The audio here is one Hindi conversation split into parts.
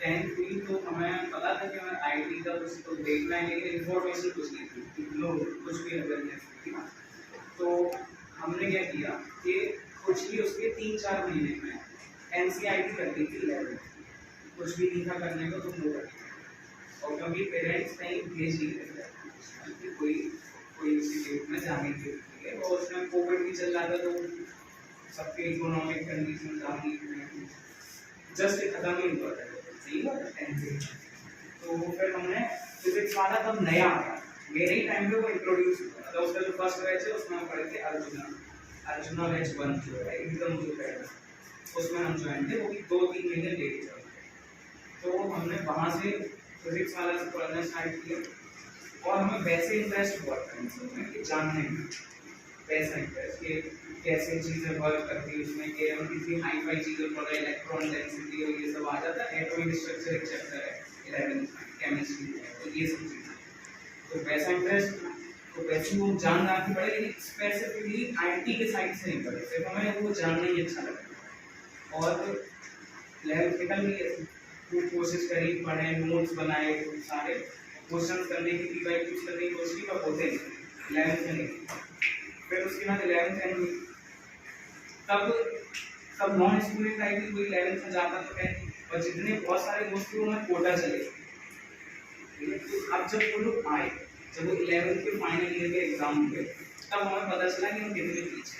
टेंथ हुई तो हमें पता था कि हमें आईटी का कुछ तो देखना है, लेकिन इन्फॉर्मेशन कुछ नहीं थी, कुछ भी अवेयरनेस थी ना। तो हमने क्या किया कि कुछ भी उसके 3-4 महीने में एनसीईआरटी कर दी थी 11th, कुछ भी नहीं था करने को तो वो कर दिया। और क्योंकि पेरेंट्स कहीं भेज नहीं रहे थे कोई कोई इंस्टीट्यूट में जाने के लिए, और उसमें कोविड भी चल रहा था तो सबके इकोनॉमिक कंडीशन काफ़ी जस्ट खत्म ही हुआ था, सही बात है 10th। तो फिर हमने फिजिक्स वाला तब नया आया, मेरे ही टाइम पे वो इंट्रोड्यूस हुआ था। उसका जो फर्स्ट बैच है उसमें हम पढ़े थे अर्जुना बैच 1 जो है एकदम जो पहला, उसमें हम ज्वाइन थे, वो भी 2-3 महीने लेट चल रहे। तो हमने वहाँ से फिजिक्स वाला से पढ़ना स्टार्ट किया, और हमें वैसे इंटरेस्ट हुआ था इसमें कि जानने में, वैसा इंटरेस्ट कि कैसे चीज़ें वर्क करती है उसमें, कि हम किसी हाई फाई चीज़ें पढ़ रहे, इलेक्ट्रॉन डेंसिटी और ये सब आ जाता है, एटॉमिक स्ट्रक्चर एक चैप्टर है 11th केमिस्ट्री में, तो ये सब चीज़ें तो वैसा इंटरेस्ट था। तो वैसे वो जान रहा कि पढ़े, लेकिन स्पेसिफिकली आईटी के साइड से नहीं पढ़े, सिर्फ हमें वो जानना ही अच्छा लगा। और 11th निकल गई, खूब कोशिश करी, पढ़े, नोट्स बनाए, सारे क्वेश्चन करने की भी प्रैक्टिस करने की कोशिश की, पर होते नहीं 11th में नहीं। फिर उसके बाद 11th एंड हुई, तब नॉन स्टूडेंट आई थी, कोई 11th में जाता तो है, और जितने बहुत सारे दोस्त थे उन्हें कोटा चले। अब जब वो लोग आए, जब वो 11th के फाइनल ईयर के एग्जाम हुए, तब हमें पता चला कि हम कितने पीछे।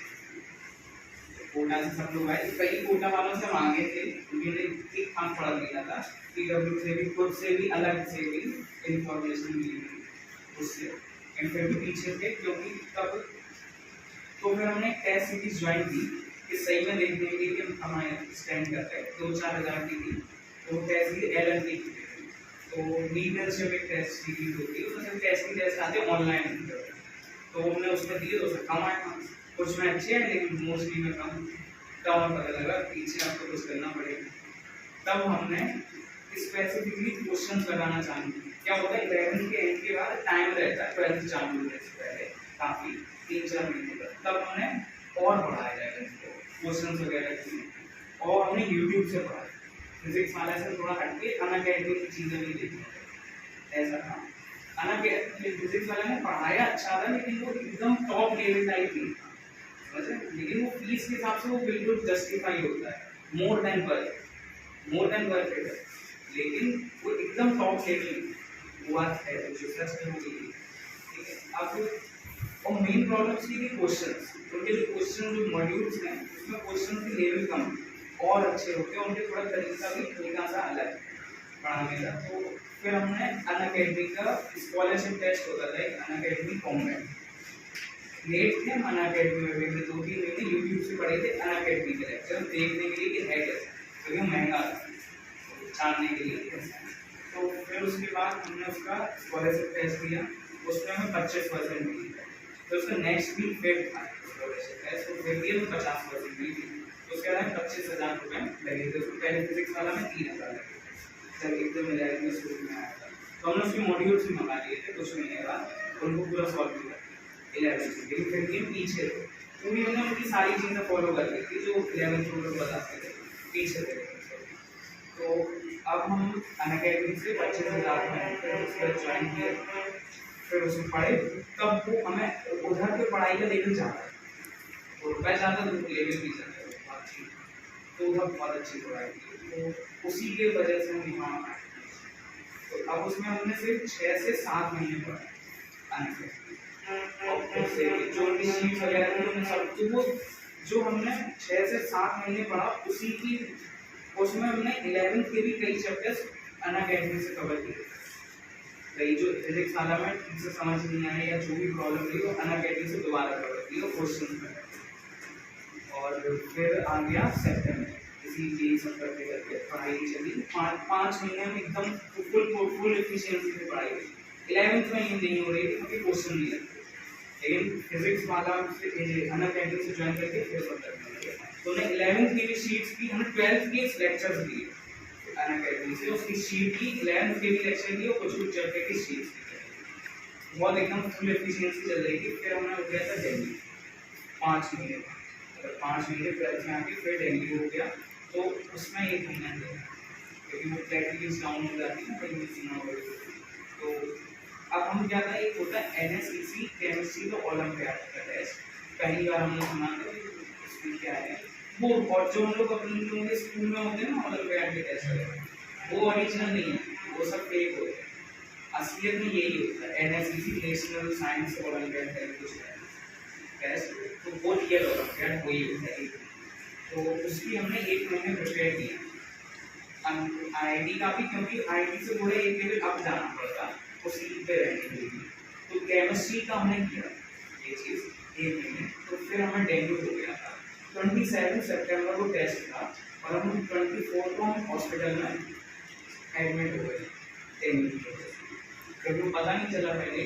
कोटा से सब लोग आए, कई कोटा वालों से मांगे थे, उन्होंने ठीक ठाक पढ़ा लिया था, पीडब्ल्यू से भी, खुद से भी, अलग से भी इंफॉर्मेशन मिली उससे, एंड फिर भी पीछे थे क्योंकि तब। तो फिर हमने टेस्ट सीरीज ज्वाइन की कि सही में देखने के लिए कि हमारे स्टैंड करते हैं, 2-4 हज़ार की थी, तो टेस्ट सीरीज LLB की थी, तो लीडरशिप एक टेस्ट सीरीज होती है, उसमें टेस्ट की टेस्ट आते ऑनलाइन, तो हमने उसमें दिए, तो कम आए मार्क्स, कुछ में अच्छे हैं लेकिन मोस्टली में कम। तब हमें पता लगा पीछे आपको कुछ करना पड़ेगा। तब हमने स्पेसिफिकली क्वेश्चन लगाना चालू किया। क्या होता है 11th के एंड के बाद टाइम रहता है 12th चालू होने से पहले काफ़ी 3-4 महीने तक, तब हमने और पढ़ाया जाएगा क्वेश्चन वगैरह की, और हमने यूट्यूब से पढ़ा, फिजिक्स वाला से थोड़ा हटके अनअकैडमी की चीज़ें भी देखी, ऐसा था। अनअकैडमी फिजिक्स वाला ने पढ़ाया अच्छा था, लेकिन वो एकदम टॉप लेवल टाइप नहीं था, लेकिन वो फीस के हिसाब से वो बिल्कुल जस्टिफाई होता है, मोर देन वर्थ है, लेकिन वो एकदम टॉप लेवल हुआ है, जो सच में होगी, ठीक है। अब और मेन प्रॉब्लम थी क्वेश्चंस, उनके जो क्वेश्चन जो मॉड्यूल्स हैं उसमें क्वेश्चन की लेवल कम और अच्छे होते हैं, उनके थोड़ा तरीका भी थोड़ा सा अलग पढ़ाने का। तो फिर हमने अनअकैडमी का स्कॉलरशिप टेस्ट होता था, एक अनअकैडमी कॉम्बैट लेट थे, हम अनअकैडमी में भी 2-3 महीने यूट्यूब से पढ़े थे अनअकैडमी के लेक्चर देखने के लिए कि है कैसे, क्योंकि महंगा था जानने के लिए। तो फिर उसके बाद हमने उसका स्कॉलरशिप टेस्ट दिया, उसमें हमें 25% मिली, तो उसका नेक्स्ट भी फिर था स्कॉलरशिप टेस्ट, तो फिर भी हमें 50% मिली, तो उसके बाद 25,000 रुपये लगे थे। उसको पहले फिजिक्स वाला में 3,000 लगे थे, जब एकदम 11th में शुरू में आया था। तो हमने उसके मॉड्यूल्स भी मंगा लिए थे कुछ महीने बाद, उनको पूरा सॉल्व किया 11th में, लेकिन फिर भी पीछे थे, क्योंकि हमने उनकी सारी चीज़ें फॉलो कर ली थी जो 11th में लोग बताते थे, पीछे थे। तो अब हम अनअकैडमी से 25,000 में उसका ज्वाइन किया, फिर उसमें पढ़े, तब वो हमें उधर के पढ़ाई का लेवल ज़्यादा है, तो रुपये ज़्यादा तो लेवल भी ज़्यादा है, तो उधर बहुत अच्छी पढ़ाई थी, तो उसी के वजह से हम यहाँ आए। तो अब उसमें हमने सिर्फ 6 से 7 महीने पढ़ा अनअकैडमी, और उससे जो उनकी शीट्स वगैरह थी उन्हें सब, तो वो जो हमने 6 से 7 महीने पढ़ा उसी की, उसमें हमने 11th के भी कई चैप्टर्स अनअकैडमी से कवर किए, कई जो फिजिक्स वाला में ठीक से समझ नहीं आया या जो भी प्रॉब्लम रही वो अनअकैडमी से दोबारा कवर की और क्वेश्चन में। और फिर आ गया सेप्टेम्बर, इसी यही सब करते करते पढ़ाई चली, 5 महीने में एकदम फुल एफिशिएंसी से पढ़ाई हुई। 11th में ये नहीं हो रही थी क्योंकि क्वेश्चन नहीं लगते, लेकिन फिजिक्स वाला अनअकैडमी से ज्वाइन करके फिर सब करने लगे। तो हमने 11th की भी शीट्स की, हमने 12th के लेक्चर्स दिए अनअकैडमी से, उसकी शीट की 11th के भी लेक्चर दिए और कुछ चैप्टर की शीट्स दी, बहुत एकदम फुल एफिशिएंसी चल रही थी। फिर हमने हो गया था दिल्ली 5 महीने, अगर 5 महीने 12th में आके फिर दिल्ली हो गया, तो उसमें 1 महीना दिया, क्योंकि वो प्लेटलेट्स डाउन हो जाती है कहीं सीना वगैरह। तो अब हम क्या था, एक होता है एनएसईसी केमिस्ट्री का ओलंपियाड का टेस्ट, पहली बार हमने सुना था इसमें क्या है वो। और जो हम लोग अपने लोगों के स्कूल में होते हैं ना ओलंपियाड के टेस्ट वगैरह, वो ओरिजिनल नहीं है, वो सब फेक होते हैं। असलियत में यही होता है एनएसईसी नेशनल साइंस ओलंपियाड का कुछ टेस्ट, तो वो रियल ओलंपियाड वही होता है। तो उसकी हमने 1 महीने प्रिपेयर किया आईआईटी का भी, क्योंकि आईआईटी से थोड़े एक लेवल अप जाना पड़ता वो सीट पे रहने के लिए। तो केमिस्ट्री का हमने किया ये चीज़ 1 महीने, तो फिर हमें डेंगू हो गया था। 27 सितंबर को टेस्ट था और हम 24 को हम हॉस्पिटल में एडमिट हो गए डेंगू की वजह से, क्योंकि पता नहीं चला पहले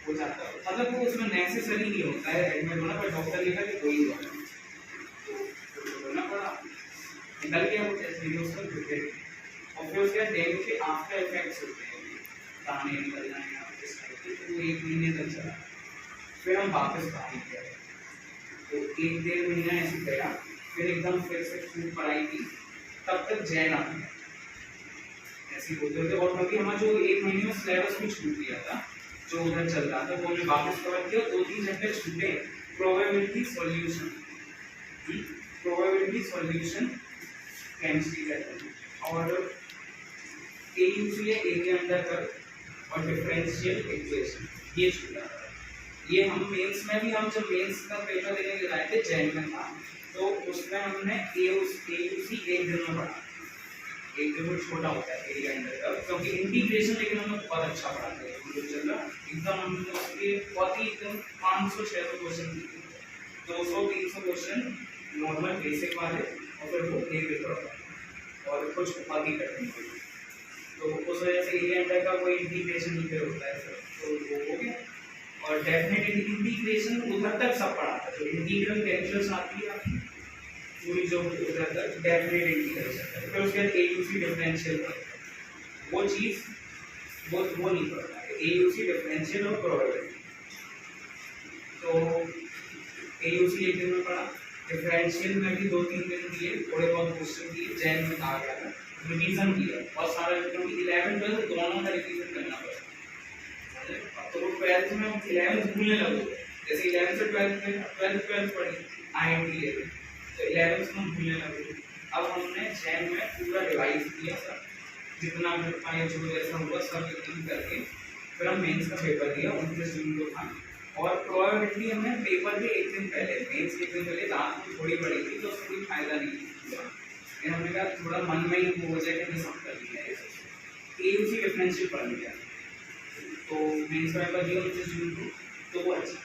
हो जाता, मतलब वो उसमें नेसेसरी नहीं होता है एडमिट होना, पर डॉक्टर लिखा कि कोई हुआ तो होना पड़ा, निकल गया वो टेस्ट वीडियो उसका क्रिकेट। और फिर उसके बाद डेंगू के आफ्टर इफेक्ट्स होते हैं, दाने निकलना है इस टाइप के, तो वो 1 महीने तक चला। फिर हम वापस बाहर गए, तो 1-1.5 महीना ऐसे गया, फिर एकदम फिर से खूब पढ़ाई की, तब तक जैन आ गया ऐसे बोलते होते। और क्योंकि हमारा जो 1 महीने में सिलेबस भी छूट गया था जो उधर चल रहा था, वो हमने वापस कवर किया। 2-3 चैप्टर छूटे, प्रोबेबिलिटी सॉल्यूशन केमिस्ट्री का और एयूसी है एरिया अंडर कर्व और डिफरेंशियल इक्वेशन, ये छूटा। ये हम मेंस में भी, हम जब मेंस का पेपर देने के आए थे जैन में था, तो उसमें हमने एयूसी 1 दिन में पढ़ा, 1 दिन में छोटा होता है एरिया अंडर कर्व, क्योंकि इंटीग्रेशन लेकिन हमने बहुत अच्छा पढ़ा था एकदम, हमने उसके बहुत ही एकदम 500-600 क्वेश्चन, 200-300 क्वेश्चन नॉर्मल बेसिक वाले, और फिर वो एक पेपर और कुछ बहुत ही कठिन। तो उस वजह से एरिया अंडर का कोई इंटीग्रेशन नहीं फिर होता है सर, तो वो हो गया। और डेफिनेट इंटीग्रेशन उधर तक सब पढ़ा था, जो इंटीग्रल कैलकुलस आती है आपकी पूरी, जो उधर तक डेफिनेट इंटीग्रेशन। फिर उसके बाद एयूसी डिफरेंशियल, वो चीज़ वो नहीं पढ़ता है, एयूसी डिफरेंशियल और प्रोबेबिलिटी। तो एयूसी 1 दिन में पढ़ा, डिफरेंशियल में भी 2-3 दिन दिए, थोड़े बहुत क्वेश्चन दिए, जैन में आ गया था, रिवीजन किया और सारा, क्योंकि 11-12 दोनों का रिवीजन करना पड़ा। तो 12th में हम 11th भूलने लगे, जैसे 11th से 12th पढ़ी आईआईटी लेवल, तो 11th में भूलने लगे। अब हमने जैन में पूरा रिवाइज किया सब, जितना भी पाए जो जैसा हुआ सब रिवीजन करके फिर हम मेंस का पेपर दिया 29 जून को था। और प्रोबेबिलिटी हमने पेपर के 1 दिन पहले, मेंस के 1 दिन पहले रात में थोड़ी पढ़ी थी, तो उसका कोई फायदा नहीं हुआ। हमने कहा थोड़ा मन में ही वो हो जाए कि हमने सब कर लिया है, एयूसी डिफरेंशियल पढ़ लिया, तो मेंस का पेपर दिया 29 जून को, तो वो अच्छा।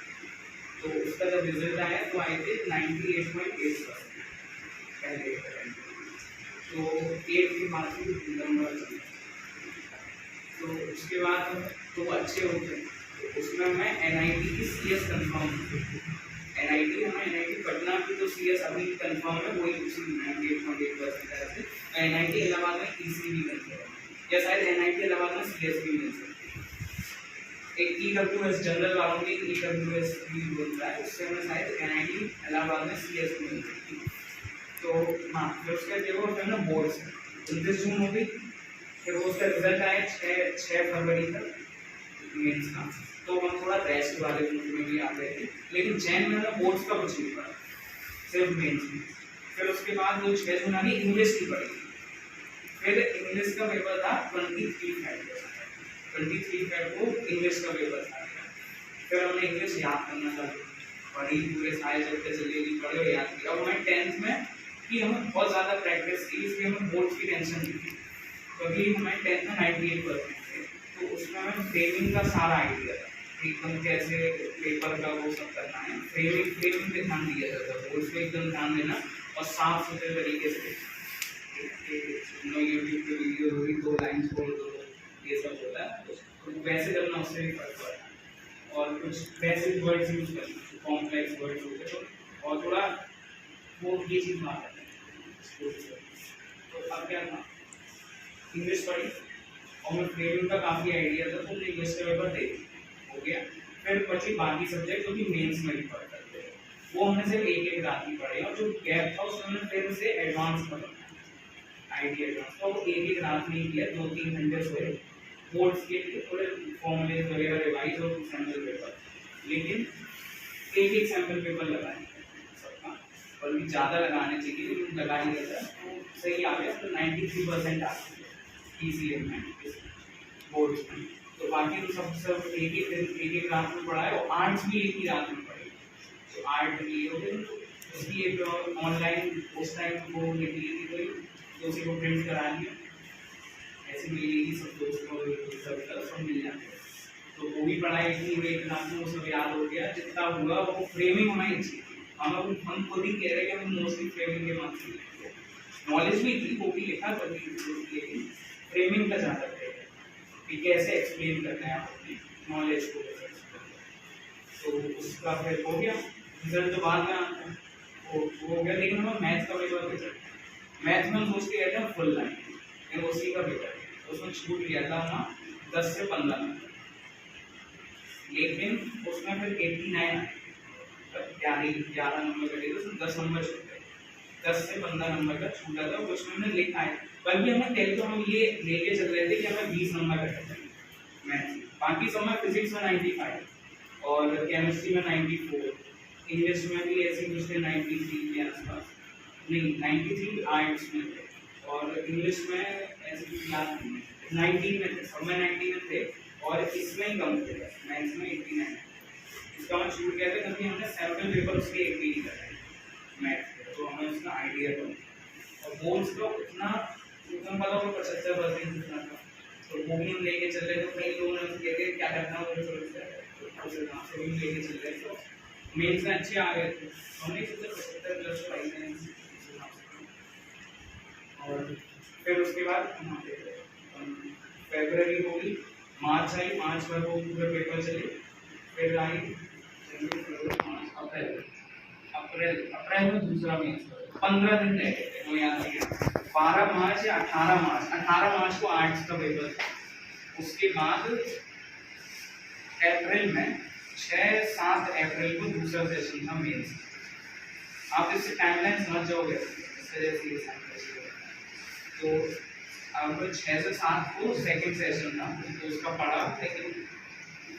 तो उसका जब रिजल्ट आया तो आए थे 98.8% पहले, तो 8 के बाद भी नंबर चला, तो उसके बाद तो वो अच्छे हो गए। उसमें मैं एनआईटी की सीएस कंफर्म, एनआईटी हमें एनआईटी पटना की तो सीएस अभी कंफर्म है, वही उसी 98.8% है। एनआईटी इलाहाबाद में ईसी भी कंफर्म, या शायद एनआईटी इलाहाबाद में सीएस भी मिल सकती है। एक ईडब्ल्यूएस जनरल वालों की ईडब्ल्यूएस भी बोलता है, उससे हमें शायद एनआईटी इलाहाबाद में सीएस भी मिल सकती है। तो हाँ, फिर उसके देखो फिर ना बोर्ड से 29 जून हो गई, फिर उसका रिजल्ट आया 6 फरवरी तक मेंस का, तो हम थोड़ा रेस्ट वाले मूड में भी आ गए थे। लेकिन जैन में ना बोर्ड्स का कुछ नहीं पढ़ा, सिर्फ मेंस में। फिर उसके बाद वो 6 जून आ गई, इंग्लिश की पढ़ी। फिर इंग्लिश का पेपर था 23 फेब को इंग्लिश का पेपर था। फिर हमने इंग्लिश याद करना था, पढ़ी पूरे सारे चैप्टर चलेगी, पढ़े और याद किया। और मैं 10th में कि हमें बहुत ज़्यादा प्रैक्टिस की, इसलिए हमें बोर्ड्स की टेंशन नहीं थी, क्योंकि हमें 10th में 98% थे, तो उसमें हमें फ्रेमिंग का सारा आइडिया था, एकदम कैसे पेपर का वो सब करना है, फ्रेमिंग पे ध्यान दिया जाता है, बोर्ड्स पे एकदम ध्यान देना और साफ सुथरे तरीके से यूट्यूब पे वीडियो होगी 2 लाइन बोल दो, ये सब होता है, तो वैसे करना उससे भी फर्क पड़ता है। और कुछ बेसिक वर्ड्स यूज करना, कॉम्प्लेक्स वर्ड्स होते तो, और थोड़ा वो ये चीज़ मार है। तो अब क्या था, इंग्लिश पढ़ी और मैं फ्रेमिंग का काफ़ी आइडिया था, तो इंग्लिश का पेपर दे हो गया। फिर बची बाकी सब्जेक्ट जो कि मेंस में भी पढ़ सकते हैं, वो हमने सिर्फ एक रात ही पढ़े, और जो गैप था उसमें हमने फिर से एडवांस पढ़ा, आईटी एडवांस, तो एक एक रात में ही किया, 2-3 घंटे सोए, बोर्ड्स के लिए थोड़े फॉर्मूले वगैरह रिवाइज और सैम्पल पेपर, लेकिन एक एक सैम्पल पेपर लगाए सबका, और भी ज़्यादा लगाने चाहिए लेकिन लगा ही रहता है, तो सही आ गया, तो 93% आ गया PCM में बोर्ड्स में। तो बाकी तो सब एक एक रात में पढ़ा है, और आर्ट्स भी एक ही रात में पढ़ी, तो आर्ट लिए हो गए, उसकी एक ऑनलाइन उस टाइम वो निकली थी कोई, तो उसी को प्रिंट करा लिया, ऐसे मिलेगी सब दोस्तों सब मिल जाते हैं, तो वो भी पढ़ाई इतनी हुई एक रात में, वो सब याद हो गया, जितना हुआ वो फ्रेमिंग होना ही चाहिए। हम खुद ही कह रहे हैं कि हम मोस्टली फ्रेमिंग के मार्क्स लिखे, नॉलेज भी थी, वो भी लिखा पर लेकिन फ्रेमिंग का ज़्यादा है कि कैसे एक्सप्लेन करना है आप अपनी नॉलेज को, तो उसका फिर हो गया रिजल्ट, तो बाद में आता है वो हो गया। लेकिन हमें मैथ्स का पेपर बेटर, मैथ में हम सोच के गए थे फुल लाइन, लेकिन उसी का पेपर उसमें छूट गया था वहाँ 10 से 15 नंबर, लेकिन उसमें फिर 89 11 नंबर का दिया, उसमें 10 नंबर छूट गए, 10 से 15 नंबर का छूटा था, कुछ हमने लिखा है, बल्कि हमें टेल तो हम ये लेके चल रहे थे कि हमें 20 नंबर का मैथ्स, बाकी सब में फिजिक्स में 95 और केमिस्ट्री में 94, इंग्लिश में भी ऐसे कुछ थे 93 के आसपास, नहीं 93 आर्ट्स में थे, और इंग्लिश में ऐसे कुछ याद नहीं, 19 में थे, सब में 90 में थे, और इसमें ही कम थे, मैथ्स में 89, इसका मैं छूट गया था क्योंकि हमने सैम्पल पेपर उसके एक भी नहीं कराए मैथ्स, तो हमें उसका आइडिया कम, और बोर्ड्स का उतना पता वो 75% जितना था, तो वो भी हम लेके चल रहे थे, कई लोगों ने मुझे कहते क्या करना है मुझे सोचता है, तो भी लेके चल रहे थे, तो मेन्स में अच्छे आ गए थे, हमने सोचा 75 प्लस पाई थे, और फिर उसके बाद फरवरी हो गई, मार्च आई, मार्च में वो पूरे पेपर चले, फिर आई अप्रैल में दूसरा मेंस, 15 दिन रह गए थे, वो याद नहीं है, 12 मार्च या 18 मार्च को आर्ट्स का पेपर, उसके बाद अप्रैल में 6-7 अप्रैल को दूसरा सेशन था मेंस। आप इससे टाइमलाइन समझ जाओगे, तो अब 6 से 7 को सेकंड सेशन था, तो उसका पढ़ा, लेकिन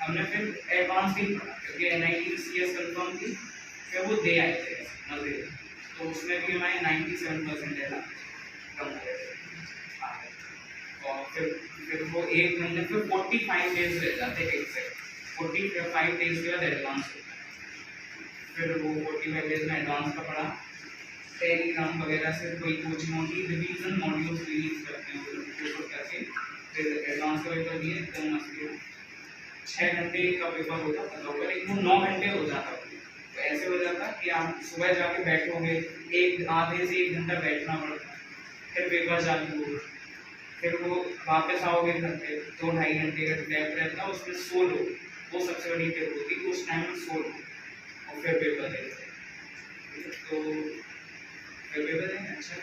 हमने फिर एडवांस ही पढ़ा क्योंकि NIT CS कंफर्म थी, फिर वो दे आए थे नजर, तो उसमें भी हमारे 97% है, और फिर वो एक महीने फिर 45 डेज रह जाते हैं, 45 डेज के बाद एडवांस होता है, फिर वो 45 डेज में एडवांस का पढ़ा, टेलीग्राम वगैरह से कोई कोचिंग होती, रिवीजन मॉड्यूल्स रिलीज करते हैं वो करके, फिर एडवांस का पेपर दिए, तो मस्त 6 घंटे का पेपर होता था, लेकिन वो 9 घंटे हो जाता, तो ऐसे हो जाता कि आप सुबह जाके बैठोगे, एक आधे से 1 घंटा बैठना पड़ता, फिर पेपर चालू होगा, फिर वो वापस आओगे घर पे, 2-2.5 घंटे का गैप रहता, उसमें सो लो, वो सबसे बड़ी टिप होती है, उस टाइम में सो लो और फिर पेपर देते, तो फिर पेपर देंगे अच्छा।